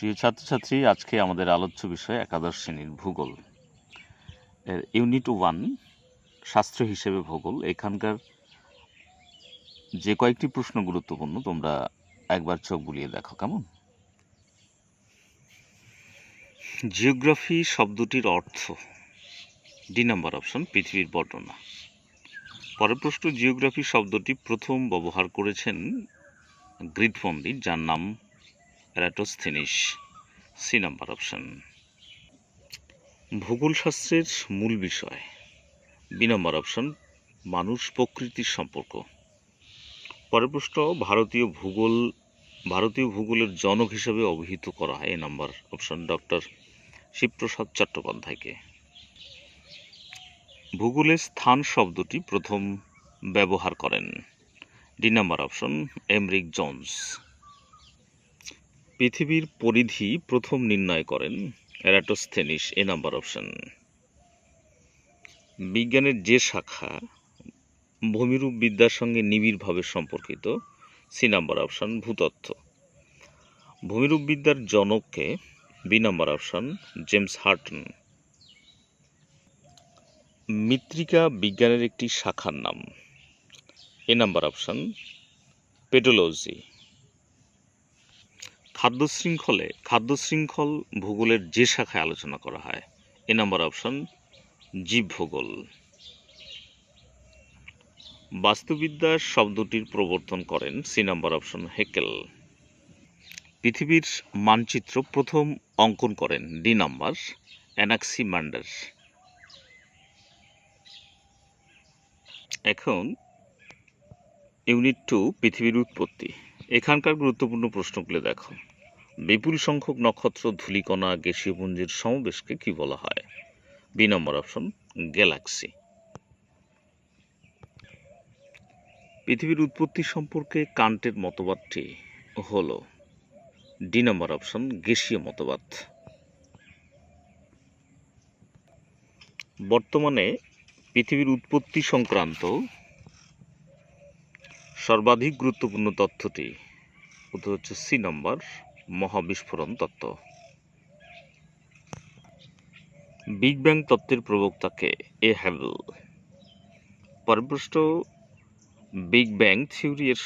প্রিয় ছাত্রছাত্রী, আজকে আমাদের আলোচ্য বিষয় একাদশ শ্রেণীর ভূগোল এর ইউনিট 1 শাস্ত্র হিসেবে ভূগোল। এখানকার যে কয়েকটি প্রশ্ন গুরুত্বপূর্ণ, তোমরা একবার চোখ বুলিয়ে দেখো কেমন। জিওগ্রাফি শব্দটির অর্থ, ডি নাম্বার অপশন, পৃথিবীর বর্ণনা। পরের প্রশ্ন, জিওগ্রাফি শব্দটি প্রথম ব্যবহার করেছেন গ্রিক পণ্ডিত, যার নাম এরাটোস্থেনিস, সি নাম্বার অপশন। ভূগোল শাস্ত্রের মূল বিষয়, বি নম্বর অপশন, মানুষ প্রকৃতির সম্পর্ক। পরের প্রশ্ন, ভারতীয় ভূগোলের জনক হিসেবে অভিহিত করা হয়, এ নম্বর অপশন, ডক্টর শিবপ্রসাদ চট্টোপাধ্যায়কে। ভূগোলের স্থান শব্দটি প্রথম ব্যবহার করেন, D number option, Emerick Jones. পৃথিবীর পরিধি প্রথম নির্ণয় করেন এরাটোস্থেনিস, এ নম্বর অপশন। বিজ্ঞানের যে শাখা ভূমিরূপ বিদ্যার সঙ্গে নিবিড়ভাবে সম্পর্কিত, সি নাম্বার অপশন, ভূতত্ত্ব। ভূমিরূপ বিদ্যার জনককে, B number option, James Horton. মৃত্তিকা বিজ্ঞানের একটি শাখার নাম, এ নাম্বার অপশন, পেডোলজি। খাদ্যশৃঙ্খল ভূগোলের যে শাখায় আলোচনা করা হয়, এ নাম্বার অপশন, জীবভূগোল। বাস্তুবিদ্যা শব্দটির প্রবর্তন করেন, সি নাম্বার অপশন, হেকেল। পৃথিবীর মানচিত্র প্রথম অঙ্কন করেন, ডি নাম্বার, অ্যানাক্সিমান্ডার। এখন ইউনিট 2 পৃথিবীর উৎপত্তি। এখানকার গুরুত্বপূর্ণ প্রশ্নগুলো দেখো। বিপুল সংখ্যক নক্ষত্র, ধূলিকণা, গ্যাসীয় পুঞ্জের সমাবেশকে কি বলা হয়, বি নম্বর অপশন, গ্যালাক্সি। পৃথিবীর উৎপত্তি সম্পর্কে কান্টের মতবাদটি হল, ডি নম্বর অপশন, গ্যাসীয় মতবাদ। বর্তমানে পৃথিবীর উৎপত্তি সংক্রান্ত সর্বাধিক গুরুত্বপূর্ণ তথ্যটি উত্তর হচ্ছে সি নম্বর, মহাবিস্ফোরণ তত্ত্ব। বিগ ব্যাং তত্ত্বের প্রবক্তাকে, এ হ্যাবেল। পরিপৃষ্ট বিগ ব্যাং থিওরি এর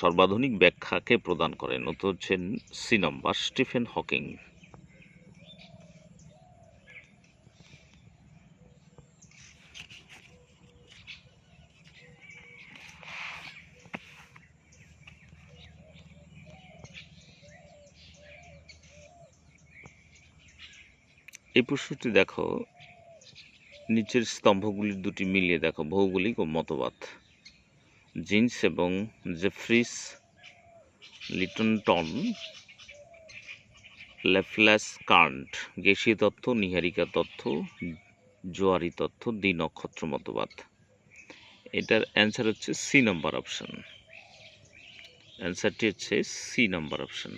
সর্বাধুনিক ব্যাখ্যাকে প্রদান করেন, উত্তর হচ্ছেন সি নম্বর, স্টিফেন হকিং। এই প্রশ্নটি দেখো, নিচের স্তম্ভগুলির দুটি মিলিয়ে দেখো, ভৌগোলিক ও মতবাদ। জিন্স এবং জেফ্রিস লিটনটন, ল্যাপ্লাস কার্ন্ট, গ্যাসীয় তত্ত্ব, নীহারিকা তত্ত্ব, জোয়ারি তত্ত্ব, দ্বি নক্ষত্র মতবাদ। এটার অ্যান্সার হচ্ছে সি নাম্বার অপশন। অ্যান্সারটি হচ্ছে সি নাম্বার অপশন।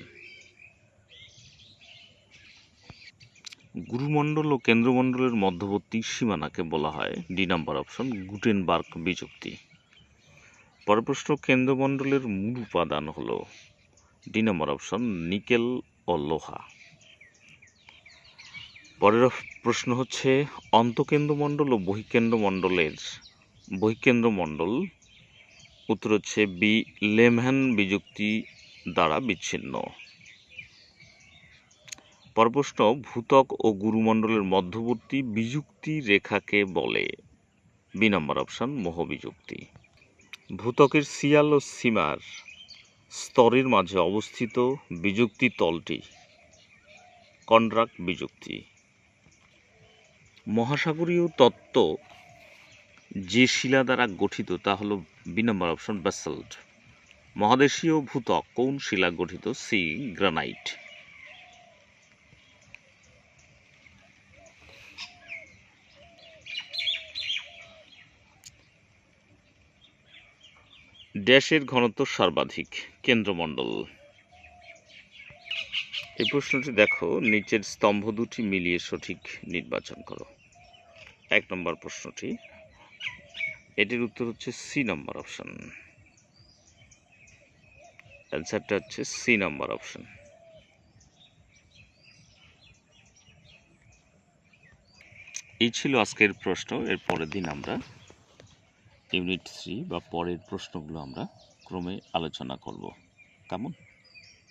গুরুমণ্ডল ও কেন্দ্রমণ্ডলের মধ্যবর্তী সীমানাকে বলা হয়, ডি নাম্বার অপশন, গুটেনবার্গ বিযুক্তি। পরের প্রশ্ন, কেন্দ্রমণ্ডলের মূল উপাদান হল, ডি নম্বর অপশন, নিকেল ও লোহা। পরের প্রশ্ন হচ্ছে, অন্তঃকেন্দ্রমণ্ডল ও বহিঃকেন্দ্রমণ্ডল উত্তর হচ্ছে বি, লেমহ্যান বিযুক্তি দ্বারা বিচ্ছিন্ন। পরের প্রশ্ন, ভূত্বক ও গুরুমণ্ডলের মধ্যবর্তী বিযুক্তি রেখাকে বলে, বি নম্বর অপশন, মোহ বিযুক্তি। ভূত্বকের সিয়াল ও সীমার স্তরের মাঝে অবস্থিত বিযুক্তি তলটি কন্ড্রাক বিযুক্তি। মহাসাগরীয় তত্ত্ব যে শিলা দ্বারা গঠিত তা হল, বি নম্বর অপশন, ব্যাসল্ট। মহাদেশীয় ভূত্বক কোন শিলা গঠিত, সি গ্রানাইট। ড্যাশের ঘনত্ব সর্বাধিক, কেন্দ্রমণ্ডল। এই প্রশ্নটি দেখো, নিচের স্তম্ভ দুটি মিলিয়ে সঠিক নির্বাচন করো। 1 নম্বর প্রশ্নটি, এটির উত্তর হচ্ছে সি নম্বর অপশন। অ্যান্সারটা হচ্ছে সি নম্বর অপশন। এই ছিল আজকের প্রশ্ন। এর পরের দিন আমরা ইউনিট 3 বা পরের প্রশ্নগুলো আমরা ক্রমে আলোচনা করব। কেমন?